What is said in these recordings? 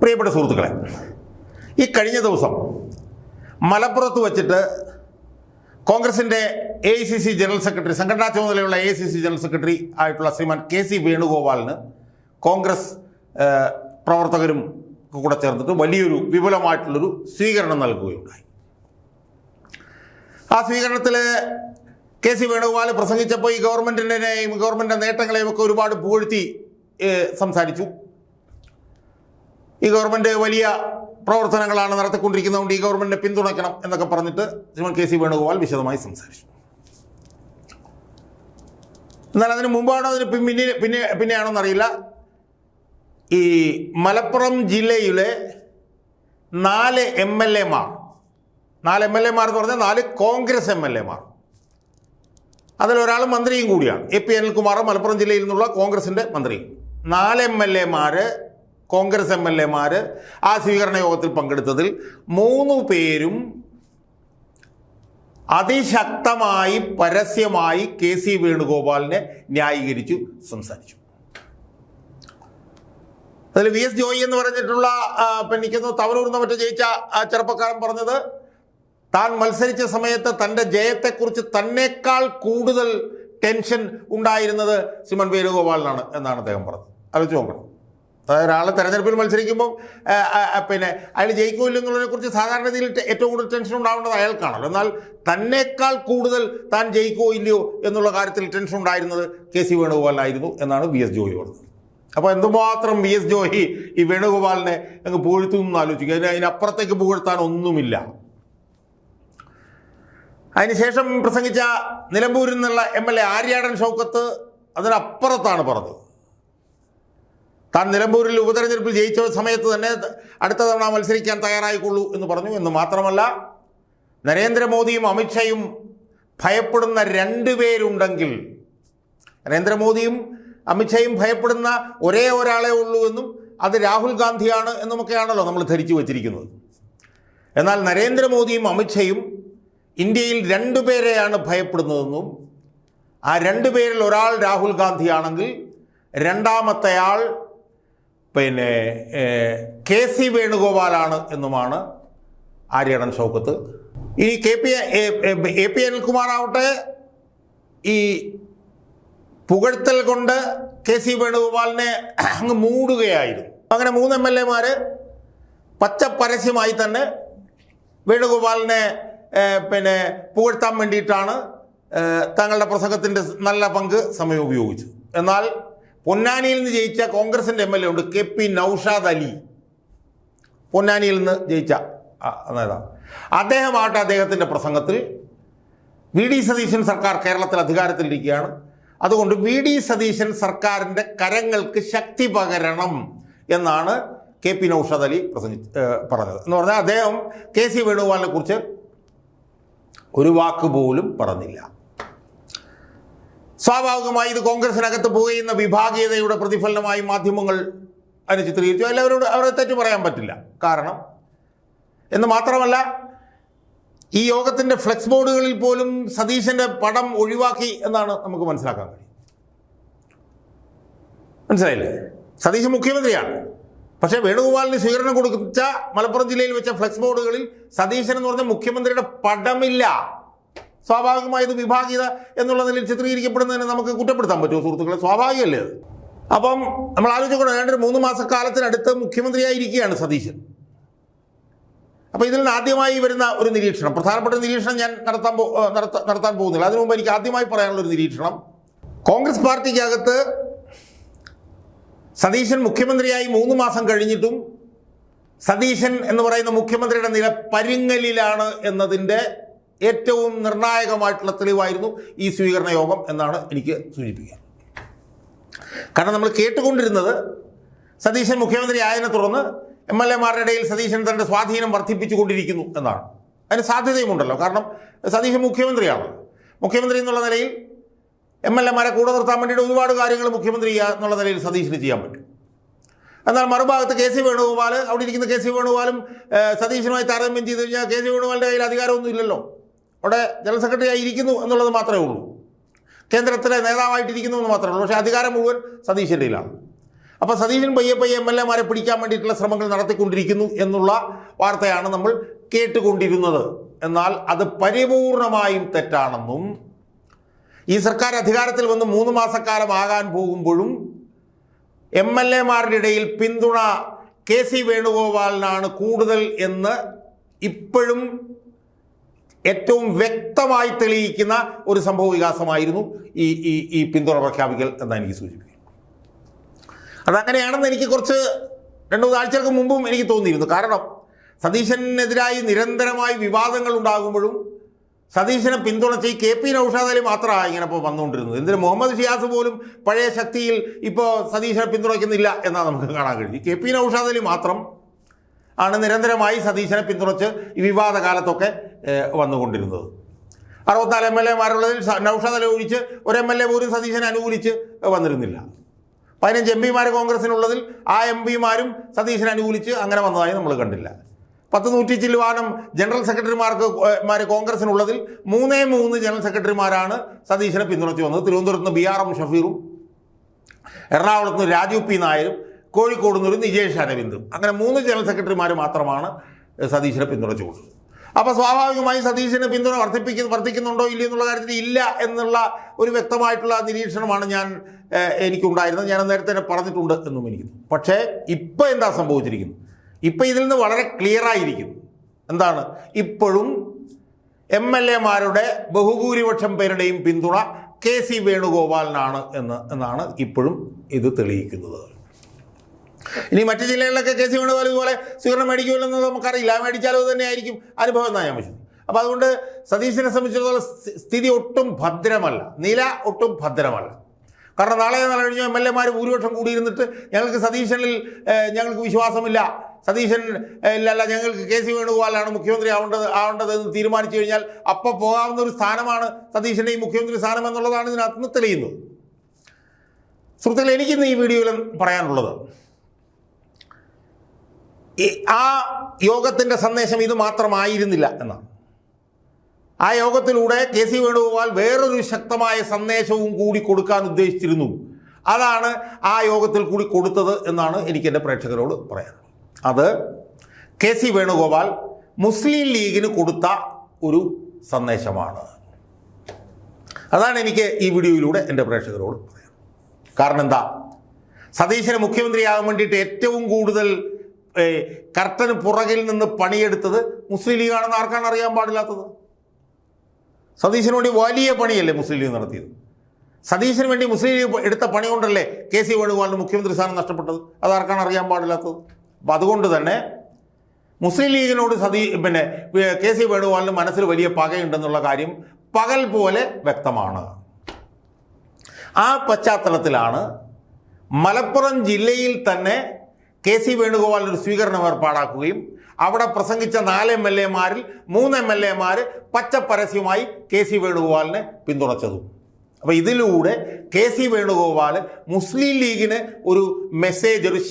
പ്രിയപ്പെട്ട സുഹൃത്തുക്കളെ, ഈ കഴിഞ്ഞ ദിവസം മലപ്പുറത്ത് വച്ചിട്ട് കോൺഗ്രസിൻ്റെ AICC ജനറൽ സെക്രട്ടറി, സംഘടനാ ചുമതലയുള്ള AICC ജനറൽ സെക്രട്ടറി ആയിട്ടുള്ള ശ്രീമാൻ KC വേണുഗോപാലിന് കോൺഗ്രസ് പ്രവർത്തകരും കൂടെ ചേർന്നിട്ട് വലിയൊരു വിപുലമായിട്ടുള്ളൊരു സ്വീകരണം നൽകുകയുണ്ടായി. ആ സ്വീകരണത്തിൽ KC വേണുഗോപാൽ പ്രസംഗിച്ചപ്പോൾ ഈ ഗവൺമെൻറ്റിനെയും ഗവൺമെൻറ്റിൻ്റെ നേട്ടങ്ങളെയും ഒക്കെ ഒരുപാട് പുകഴ്ത്തി സംസാരിച്ചു. ഈ ഗവൺമെൻറ് വലിയ പ്രവർത്തനങ്ങളാണ് നടത്തിക്കൊണ്ടിരിക്കുന്നതുകൊണ്ട് ഈ ഗവൺമെൻറ്റിനെ പിന്തുണയ്ക്കണം എന്നൊക്കെ പറഞ്ഞിട്ട് ശ്രീമാൻ KC വേണുഗോപാൽ വിശദമായി സംസാരിച്ചു. എന്നാൽ അതിന് മുമ്പാണോ അതിന് പിന്നെയാണോ എന്നറിയില്ല, ഈ മലപ്പുറം ജില്ലയിലെ 4 MLA-മാർ എന്ന് പറഞ്ഞാൽ 4 കോൺഗ്രസ് MLA-മാർ, അതിലൊരാൾ മന്ത്രിയും കൂടിയാണ്. AP അനിൽകുമാർ മലപ്പുറം ജില്ലയിൽ നിന്നുള്ള കോൺഗ്രസിൻ്റെ മന്ത്രി. 4 MLA-മാർ, കോൺഗ്രസ് MLA-മാർ ആ സ്വീകരണ യോഗത്തിൽ പങ്കെടുത്തതിൽ 3 പേരും അതിശക്തമായി പരസ്യമായി KC വേണുഗോപാലിനെ ന്യായീകരിച്ചു സംസാരിച്ചു. അതിൽ VS ജോയി എന്ന് പറഞ്ഞിട്ടുള്ള എനിക്കൊന്ന് തവനൂർന്ന് മറ്റു ജയിച്ച ആ ചെറുപ്പക്കാരൻ പറഞ്ഞത്, താൻ മത്സരിച്ച സമയത്ത് തൻ്റെ ജയത്തെക്കുറിച്ച് തന്നേക്കാൾ കൂടുതൽ ടെൻഷൻ ഉണ്ടായിരുന്നത് ശ്രീമാൻ വേണുഗോപാലിനാണ് എന്നാണ് അദ്ദേഹം പറഞ്ഞത്. ആലോചിച്ച് നോക്കണം. അതായത് ഒരാൾ തെരഞ്ഞെടുപ്പിൽ മത്സരിക്കുമ്പോൾ അയാൾ ജയിക്കില്ലെന്നുള്ളതിനെ കുറിച്ച് സാധാരണഗതിയിൽ ഏറ്റവും കൂടുതൽ ടെൻഷൻ ഉണ്ടാവേണ്ടത് അയാൾക്കാണല്ലോ. എന്നാൽ തന്നേക്കാൾ കൂടുതൽ താൻ ജയിക്കോ ഇല്ലയോ എന്നുള്ള കാര്യത്തിൽ ടെൻഷൻ ഉണ്ടായിരുന്നത് KC വേണുഗോപാലിനായിരുന്നു എന്നാണ് VS ജോയി പറഞ്ഞത്. അപ്പോൾ എന്തുമാത്രം VS ജോയി ഈ വേണുഗോപാലിനെ അങ്ങ് പുകഴ്ത്തുമെന്ന് ആലോചിക്കുക. അതിനപ്പുറത്തേക്ക് പുകഴ്ത്താൻ ഒന്നുമില്ല. അതിനുശേഷം പ്രസംഗിച്ച നിലമ്പൂരിൽ നിന്നുള്ള MLA ആര്യാടൻ ഷൗക്കത്ത് അതിനപ്പുറത്താണ് പറഞ്ഞത്. താൻ നിലമ്പൂരിൽ ഉപതെരഞ്ഞെടുപ്പിൽ ജയിച്ച സമയത്ത് തന്നെ അടുത്ത തവണ മത്സരിക്കാൻ തയ്യാറായിക്കൊള്ളൂ എന്ന് പറഞ്ഞു. എന്ന് മാത്രമല്ല, നരേന്ദ്രമോദിയും അമിത്ഷായും ഭയപ്പെടുന്ന 2 പേരുണ്ടെങ്കിൽ, നരേന്ദ്രമോദിയും അമിത്ഷായും ഭയപ്പെടുന്ന ഒരേ ഒരാളെ ഉള്ളൂ എന്നും അത് രാഹുൽ ഗാന്ധിയാണ് എന്നുമൊക്കെയാണല്ലോ നമ്മൾ ധരിച്ചു വച്ചിരിക്കുന്നത്. എന്നാൽ നരേന്ദ്രമോദിയും അമിത്ഷായും ഇന്ത്യയിൽ 2 പേരെയാണ് ഭയപ്പെടുന്നതെന്നും ആ 2 പേരിൽ ഒരാൾ രാഹുൽ ഗാന്ധിയാണെങ്കിൽ രണ്ടാമത്തെ ആൾ KC വേണുഗോപാലാണ് എന്നുമാണ് ആര്യാടൻ ഷൗക്കത്ത്. ഈ AP അനിൽകുമാർ ആവട്ടെ ഈ പുകഴ്ത്തൽ കൊണ്ട് KC വേണുഗോപാലിനെ അങ്ങ് മൂടുകയായിരുന്നു. അങ്ങനെ 3 MLA-മാർ പച്ചപ്പരസ്യമായി തന്നെ വേണുഗോപാലിനെ പുകഴ്ത്താൻ വേണ്ടിയിട്ടാണ് തങ്ങളുടെ പ്രസംഗത്തിൻ്റെ നല്ല പങ്ക് സമയം ഉപയോഗിച്ചു. എന്നാൽ പൊന്നാനിയിൽ നിന്ന് ജയിച്ച കോൺഗ്രസിൻ്റെ MLA ഉണ്ട്, KP നൗഷാദ് അലി, പൊന്നാനിയിൽ നിന്ന് ജയിച്ച നേതാവ്. അദ്ദേഹമാകട്ടെ അദ്ദേഹത്തിൻ്റെ പ്രസംഗത്തിൽ VD സതീശൻ സർക്കാർ കേരളത്തിൽ അധികാരത്തിലിരിക്കുകയാണ്, അതുകൊണ്ട് VD സതീശൻ സർക്കാരിൻ്റെ കരങ്ങൾക്ക് ശക്തി പകരണം എന്നാണ് KP നൗഷാദ് അലി പറഞ്ഞത്. എന്ന് പറഞ്ഞാൽ അദ്ദേഹം KC വേണുഗോപാലിനെ കുറിച്ച് ഒരു വാക്ക് പോലും പറഞ്ഞില്ല. സ്വാഭാവികമായി ഇത് കോൺഗ്രസിനകത്ത് പുകയുന്ന വിഭാഗീയതയുടെ പ്രതിഫലനമായി മാധ്യമങ്ങൾ അതിനെ ചിത്രീകരിച്ചു. എല്ലാവരോട് അവരെ തെറ്റ് പറയാൻ പറ്റില്ല. കാരണം എന്ന് മാത്രമല്ല, ഈ യോഗത്തിൻ്റെ ഫ്ലെക്സ് ബോർഡുകളിൽ പോലും സതീശൻ്റെ പടം ഒഴിവാക്കി എന്നാണ് നമുക്ക് മനസ്സിലാക്കാൻ കഴിയും. മനസ്സിലായില്ലേ? സതീശൻ മുഖ്യമന്ത്രിയാണ്, പക്ഷേ വേണുഗോപാലിന് സ്വീകരണം കൊടുച്ച മലപ്പുറം ജില്ലയിൽ വെച്ച ഫ്ലെക്സ് ബോർഡുകളിൽ സതീശൻ എന്ന് പറഞ്ഞ മുഖ്യമന്ത്രിയുടെ പടമില്ല. സ്വാഭാവികമായത് വിഭാഗീയത എന്നുള്ള നിലയിൽ ചിത്രീകരിക്കപ്പെടുന്നതിന് നമുക്ക് കുറ്റപ്പെടുത്താൻ പറ്റുമോ സുഹൃത്തുക്കളെ? സ്വാഭാവികമല്ലേ അത്? അപ്പം നമ്മൾ ആലോചിക്കണം, ഏതാണ്ട് 3 മാസക്കാലത്തിനടുത്ത് മുഖ്യമന്ത്രിയായിരിക്കുകയാണ് സതീശൻ. അപ്പോൾ ഇതിൽ നിന്ന് ആദ്യമായി വരുന്ന ഒരു നിരീക്ഷണം, പ്രധാനപ്പെട്ട നിരീക്ഷണം ഞാൻ നടത്താൻ പോകുന്നില്ല. അതിനു മുമ്പ് എനിക്ക് ആദ്യമായി പറയാനുള്ളൊരു നിരീക്ഷണം, കോൺഗ്രസ് പാർട്ടിക്കകത്ത് സതീശൻ മുഖ്യമന്ത്രിയായി 3 മാസം കഴിഞ്ഞിട്ടും സതീശൻ എന്ന് പറയുന്ന മുഖ്യമന്ത്രിയുടെ നില പരുങ്ങലിലാണ് എന്നതിൻ്റെ ഏറ്റവും നിർണായകമായിട്ടുള്ള തെളിവായിരുന്നു ഈ സ്വീകരണ യോഗം എന്നാണ് എനിക്ക് സൂചിപ്പിക്കുക. കാരണം നമ്മൾ കേട്ടുകൊണ്ടിരുന്നത് സതീശൻ മുഖ്യമന്ത്രി ആയതിനെ തുടർന്ന് MLA-മാരുടെ ഇടയിൽ സതീശൻ തൻ്റെ സ്വാധീനം വർദ്ധിപ്പിച്ചുകൊണ്ടിരിക്കുന്നു എന്നാണ്. അതിന് സാധ്യതയുമുണ്ടല്ലോ. കാരണം സതീശൻ മുഖ്യമന്ത്രിയാണ്. മുഖ്യമന്ത്രി എന്നുള്ള നിലയിൽ MLA-മാരെ കൂടെ നിർത്താൻ വേണ്ടിയിട്ട് ഒരുപാട് കാര്യങ്ങൾ മുഖ്യമന്ത്രി എന്നുള്ള നിലയിൽ സതീശന് ചെയ്യാൻ പറ്റും. എന്നാൽ മറുഭാഗത്ത് KC വേണുഗോപാൽ, അവിടെ ഇരിക്കുന്ന KC വേണുഗോപാലും സതീശനുമായി താരതമ്യം ചെയ്ത് കഴിഞ്ഞാൽ KC വേണുഗോപാലിൻ്റെ കയ്യിൽ അധികാരമൊന്നും ഇല്ലല്ലോ. അവിടെ ജനറൽ സെക്രട്ടറി ആയിരിക്കുന്നു എന്നുള്ളത് മാത്രമേ ഉള്ളൂ, കേന്ദ്രത്തിലെ നേതാവായിട്ടിരിക്കുന്നു എന്ന് മാത്രമേ ഉള്ളൂ. പക്ഷേ അധികാരം മുഴുവൻ സതീശൻ്റെയിലാണ്. അപ്പോൾ സതീശൻ പയ്യെ പയ്യെ MLA-മാരെ പിടിക്കാൻ വേണ്ടിയിട്ടുള്ള ശ്രമങ്ങൾ നടത്തിക്കൊണ്ടിരിക്കുന്നു എന്നുള്ള വാർത്തയാണ് നമ്മൾ കേട്ടുകൊണ്ടിരുന്നത്. എന്നാൽ അത് പരിപൂർണമായും തെറ്റാണെന്നും ഈ സർക്കാർ അധികാരത്തിൽ വന്ന് 3 മാസക്കാലം ആകാൻ പോകുമ്പോഴും MLA-മാരുടെ ഇടയിൽ പിന്തുണ KC വേണുഗോപാലിനാണ് കൂടുതൽ എന്ന് ഇപ്പോഴും ഏറ്റവും വ്യക്തമായി തെളിയിക്കുന്ന ഒരു സംഭവ വികാസമായിരുന്നു ഈ പിന്തുണ പ്രഖ്യാപിക്കൽ എന്നാണ് എനിക്ക് സൂചിപ്പിക്കുന്നത്. അതങ്ങനെയാണെന്ന് എനിക്ക് കുറച്ച് 2-3 ആഴ്ചകൾക്ക് മുമ്പും എനിക്ക് തോന്നിയിരുന്നു. കാരണം സതീശനെതിരായി നിരന്തരമായി വിവാദങ്ങൾ ഉണ്ടാകുമ്പോഴും സതീശനെ പിന്തുണച്ച് ഈ KP നൗഷാദ് അലി മാത്രമാണ് ഇങ്ങനെ ഇപ്പോൾ വന്നുകൊണ്ടിരുന്നത്. എന്തിന് മുഹമ്മദ് ഷിയാസ് പോലും പഴയ ശക്തിയിൽ ഇപ്പോൾ സതീശനെ പിന്തുണയ്ക്കുന്നില്ല എന്നാണ് നമുക്ക് കാണാൻ കഴിയും. KP നൗഷാദ് അലി മാത്രം ആണ് നിരന്തരമായി സതീശനെ പിന്തുണച്ച് ഈ വിവാദ കാലത്തൊക്കെ വന്നുകൊണ്ടിരുന്നത്. 64 MLA-മാരുള്ളതിൽ നൗഷാദ് അലി ഒഴിച്ച് ഒരു MLA പോലും സതീശനെ അനുകൂലിച്ച് വന്നിരുന്നില്ല. 15 MP-മാർ കോൺഗ്രസിനുള്ളതിൽ ആ MP-മാരും സതീശനെ അനുകൂലിച്ച് അങ്ങനെ വന്നതായി നമ്മൾ കണ്ടില്ല. 100 ചില്ലുവാനം ജനറൽ സെക്രട്ടറിമാർ കോൺഗ്രസിനുള്ളതിൽ 3 ജനറൽ സെക്രട്ടറിമാരാണ് സതീശനെ പിന്തുണച്ച് വന്നത്. തിരുവനന്തപുരത്ത് നിന്ന് BRM ഷഫീറും, എറണാകുളത്ത് നിന്ന് രാജു P നായരും, കോഴിക്കോട് നിന്നൊരു നിജേഷ് അരവിന്ദും, അങ്ങനെ 3 ജനറൽ സെക്രട്ടറിമാർ മാത്രമാണ് സതീശനെ പിന്തുണച്ചു കൊടുത്തത്. അപ്പോൾ സ്വാഭാവികമായി സതീശന് പിന്തുണ വർദ്ധിക്കുന്നുണ്ടോ ഇല്ലയോ എന്നുള്ള കാര്യത്തിൽ ഇല്ല എന്നുള്ള ഒരു വ്യക്തമായിട്ടുള്ള നിരീക്ഷണമാണ് എനിക്കുണ്ടായിരുന്നത്. ഞാൻ നേരത്തെ തന്നെ പറഞ്ഞിട്ടുണ്ട് എന്നും എനിക്ക്. പക്ഷേ ഇപ്പോൾ എന്താ സംഭവിച്ചിരിക്കുന്നത്? ഇപ്പം ഇതിൽ നിന്ന് വളരെ ക്ലിയറായിരിക്കുന്നു. എന്താണ്? ഇപ്പോഴും MLA-മാരുടെ ബഹുഭൂരിപക്ഷം പേരുടെയും പിന്തുണ KC വേണുഗോപാലിനാണ് എന്നാണ് ഇപ്പോഴും ഇത് തെളിയിക്കുന്നത്. ഇനി മറ്റു ജില്ലകളിലൊക്കെ KC വേണുഗോപാൽ ഇതുപോലെ സ്വീകരണം മേടിക്കുമല്ലോ നമുക്കറിയില്ല. മേടിച്ചാലോ തന്നെ ആയിരിക്കും അനുഭവം എന്നാണ് ഞാൻ വെച്ചത്. അപ്പോൾ അതുകൊണ്ട് സതീശനെ സംബന്ധിച്ചിടത്തോളം സ്ഥിതി ഒട്ടും ഭദ്രമല്ല, നില ഒട്ടും ഭദ്രമല്ല. കാരണം നാളെ കഴിഞ്ഞ MLA-മാർ ഭൂരിപക്ഷം കൂടിയിരുന്നിട്ട് ഞങ്ങൾക്ക് സതീശനിൽ ഞങ്ങൾക്ക് വിശ്വാസമില്ല, സതീശൻ ഇല്ലല്ല ഞങ്ങൾക്ക് KC വേണുഗോപാലാണ് മുഖ്യമന്ത്രി ആവേണ്ടതെന്ന് തീരുമാനിച്ചു കഴിഞ്ഞാൽ അപ്പോൾ പോകാവുന്ന ഒരു സ്ഥാനമാണ് സതീശൻ്റെ ഈ മുഖ്യമന്ത്രി സ്ഥാനം എന്നുള്ളതാണ് ഇതിനകത്ത് തെളിയുന്നത്. സുഹൃത്തുക്കളെ, എനിക്കിന്ന് ഈ വീഡിയോയിൽ പറയാനുള്ളത് ആ യോഗത്തിൻ്റെ സന്ദേശം ഇത് മാത്രമായിരുന്നില്ല എന്നാണ്. ആ യോഗത്തിലൂടെ KC വേണുഗോപാൽ വേറൊരു ശക്തമായ സന്ദേശവും കൂടി കൊടുക്കാൻ ഉദ്ദേശിച്ചിരുന്നു. അതാണ് ആ യോഗത്തിൽ കൂടി കൊടുത്തത് എന്നാണ് എനിക്ക് എൻ്റെ പ്രേക്ഷകരോട് പറയാനുള്ളത്. അത് KC വേണുഗോപാൽ മുസ്ലിം ലീഗിന് കൊടുത്ത ഒരു സന്ദേശമാണ്. അതാണ് എനിക്ക് ഈ വീഡിയോയിലൂടെ എൻ്റെ പ്രേക്ഷകരോട് പറയാം. കാരണം എന്താ? സതീശന് മുഖ്യമന്ത്രിയാകാൻ വേണ്ടിയിട്ട് ഏറ്റവും കൂടുതൽ കർട്ടന് പുറകിൽ നിന്ന് പണിയെടുത്തത് മുസ്ലിം ലീഗാണെന്ന് ആർക്കാണ് അറിയാൻ പാടില്ലാത്തത്? സതീശന് വേണ്ടി വലിയ പണിയല്ലേ മുസ്ലിം ലീഗ് നടത്തിയത്? സതീശന് വേണ്ടി മുസ്ലിം ലീഗ് എടുത്ത പണി കൊണ്ടല്ലേ KC വേണുഗോപാലിന് മുഖ്യമന്ത്രി സ്ഥാനം നഷ്ടപ്പെട്ടത്? അതാർക്കാണ് അറിയാൻ പാടില്ലാത്തത്? അപ്പം അതുകൊണ്ട് തന്നെ മുസ്ലിം ലീഗിനോട് KC വേണുഗോപാലിന് മനസ്സിൽ വലിയ പകയുണ്ടെന്നുള്ള കാര്യം പകൽ പോലെ വ്യക്തമാണ്. ആ പശ്ചാത്തലത്തിലാണ് മലപ്പുറം ജില്ലയിൽ തന്നെ KC വേണുഗോപാലിനൊരു സ്വീകരണം ഏർപ്പാടാക്കുകയും അവിടെ പ്രസംഗിച്ച 4 MLA-മാരിൽ 3 MLA-മാർ പച്ചപ്പരസ്യമായി KC വേണുഗോപാലിനെ പിന്തുണച്ചതും. അപ്പോൾ ഇതിലൂടെ KC വേണുഗോപാൽ മുസ്ലിം ലീഗിന് ഒരു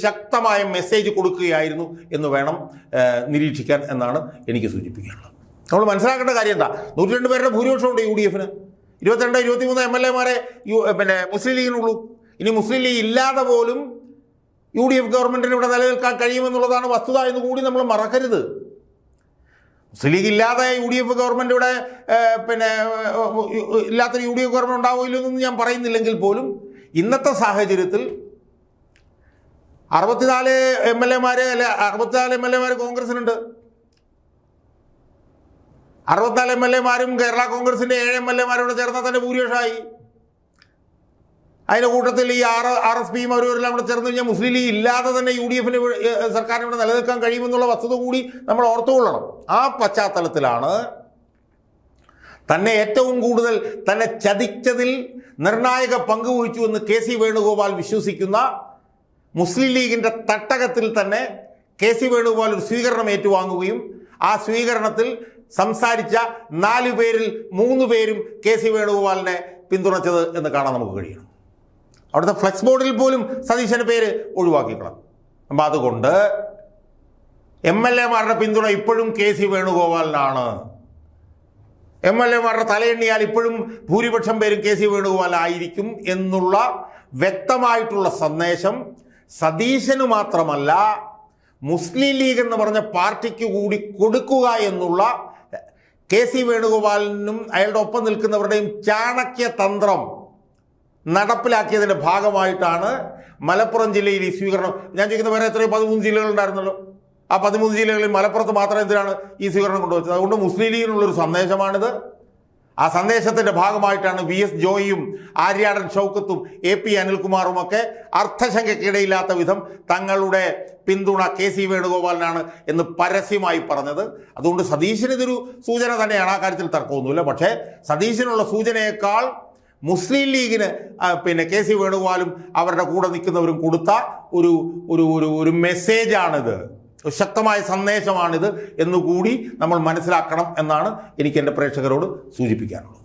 ശക്തമായ മെസ്സേജ് കൊടുക്കുകയായിരുന്നു എന്ന് വേണം നിരീക്ഷിക്കാൻ എന്നാണ് എനിക്ക് സൂചിപ്പിക്കാനുള്ളത്. നമ്മൾ മനസ്സിലാക്കേണ്ട കാര്യം എന്താ? 102 പേരുടെ ഭൂരിപക്ഷമുണ്ട് UDF-ന്. 22-23 MLA-മാരെ മുസ്ലിം ലീഗിനുള്ളൂ. ഇനി മുസ്ലിം ലീഗ് ഇല്ലാതെ പോലും UDF ഗവൺമെൻറ്റിന് ഇവിടെ നിലനിൽക്കാൻ കഴിയുമെന്നുള്ളതാണ് വസ്തുത എന്ന് കൂടി നമ്മൾ മറക്കരുത്. മുസ്ലിം ലീഗ് ഇല്ലാതെ UDF ഗവൺമെൻറ് ഇവിടെ ഇല്ലാത്തൊരു UDF ഗവൺമെൻറ് ഉണ്ടാവില്ലോ എന്നൊന്നും ഞാൻ പറയുന്നില്ലെങ്കിൽ പോലും ഇന്നത്തെ സാഹചര്യത്തിൽ 64 MLA-മാർ അല്ലെ 64 MLA-മാർ കോൺഗ്രസിനുണ്ട്. 64 MLA-മാരും കേരള കോൺഗ്രസിൻ്റെ 7 MLA-മാരോട് ചേർന്നാൽ തന്നെ ഭൂരിപക്ഷമായി. അതിൻ്റെ കൂട്ടത്തിൽ ഈ RSPയും അവരെല്ലാം കൂടെ ചേർന്ന് കഴിഞ്ഞാൽ മുസ്ലിം ലീഗ് ഇല്ലാതെ തന്നെ UDF-ന് സർക്കാരിന് ഇവിടെ നിലനിൽക്കാൻ കഴിയുമെന്നുള്ള വസ്തുത കൂടി നമ്മൾ ഓർത്തുകൊള്ളണം. ആ പശ്ചാത്തലത്തിലാണ് തന്നെ ഏറ്റവും കൂടുതൽ തന്നെ ചതിച്ചതിൽ നിർണായക പങ്ക് വഹിച്ചു എന്ന് KC വേണുഗോപാൽ വിശ്വസിക്കുന്ന മുസ്ലിം ലീഗിൻ്റെ തട്ടകത്തിൽ തന്നെ KC വേണുഗോപാൽ ഒരു സ്വീകരണം ഏറ്റുവാങ്ങുകയും ആ സ്വീകരണത്തിൽ സംസാരിച്ച 4 പേരിൽ 3 പേരും KC വേണുഗോപാലിനെ പിന്തുണച്ചത് എന്ന് കാണാൻ നമുക്ക് കഴിയണം. അവിടുത്തെ ഫ്ലെക്സ് ബോർഡിൽ പോലും സതീശൻ്റെ പേര് ഒഴിവാക്കിക്കളാം. അപ്പം അതുകൊണ്ട് MLA-മാരുടെ പിന്തുണ ഇപ്പോഴും KC വേണുഗോപാലിനാണ്. MLA-മാരുടെ തലയെണ്ണിയാൽ ഇപ്പോഴും ഭൂരിപക്ഷം പേരും KC വേണുഗോപാലായിരിക്കും എന്നുള്ള വ്യക്തമായിട്ടുള്ള സന്ദേശം സതീശന് മാത്രമല്ല മുസ്ലിം ലീഗ് എന്ന് പറഞ്ഞ പാർട്ടിക്ക് കൂടി കൊടുക്കുക എന്നുള്ള കെ.സി. വേണുഗോപാലിനും അയാളുടെ ഒപ്പം നിൽക്കുന്നവരുടെയും ചാണക്യ തന്ത്രം നടപ്പിലാക്കിയതിൻ്റെ ഭാഗമായിട്ടാണ് മലപ്പുറം ജില്ലയിൽ ഈ സ്വീകരണം. ഞാൻ ചോദിക്കുന്ന വേറെ എത്രയോ 13 ജില്ലകളുണ്ടായിരുന്നല്ലോ. ആ 13 ജില്ലകളിൽ മലപ്പുറത്ത് മാത്രം എന്തിനാണ് ഈ സ്വീകരണം കൊണ്ടുവച്ചത്? അതുകൊണ്ട് മുസ്ലിം ലീഗിനുള്ളൊരു സന്ദേശമാണിത്. ആ സന്ദേശത്തിൻ്റെ ഭാഗമായിട്ടാണ് VS ജോയിയും ആര്യാടൻ ഷൗക്കത്തും AP അനിൽകുമാറും ഒക്കെ അർത്ഥശങ്കയ്ക്കിടയില്ലാത്ത വിധം തങ്ങളുടെ പിന്തുണ കെ.സി. വേണുഗോപാലിനാണ് എന്ന് പരസ്യമായി പറഞ്ഞത്. അതുകൊണ്ട് സതീശന് ഇതൊരു സൂചന തന്നെയാണ്, ആ കാര്യത്തിൽ തർക്കമൊന്നുമില്ല. പക്ഷേ സതീശനുള്ള സൂചനയേക്കാൾ മുസ്ലിം ലീഗിന് കെ.സി. വേണുഗോപാലും അവരുടെ കൂടെ നിൽക്കുന്നവരും കൊടുത്ത ഒരു ഒരു ഒരു ഒരു മെസ്സേജാണിത്, ശക്തമായ സന്ദേശമാണിത് എന്നുകൂടി നമ്മൾ മനസ്സിലാക്കണം എന്നാണ് എനിക്ക് എൻ്റെ പ്രേക്ഷകരോട് സൂചിപ്പിക്കാനുള്ളത്.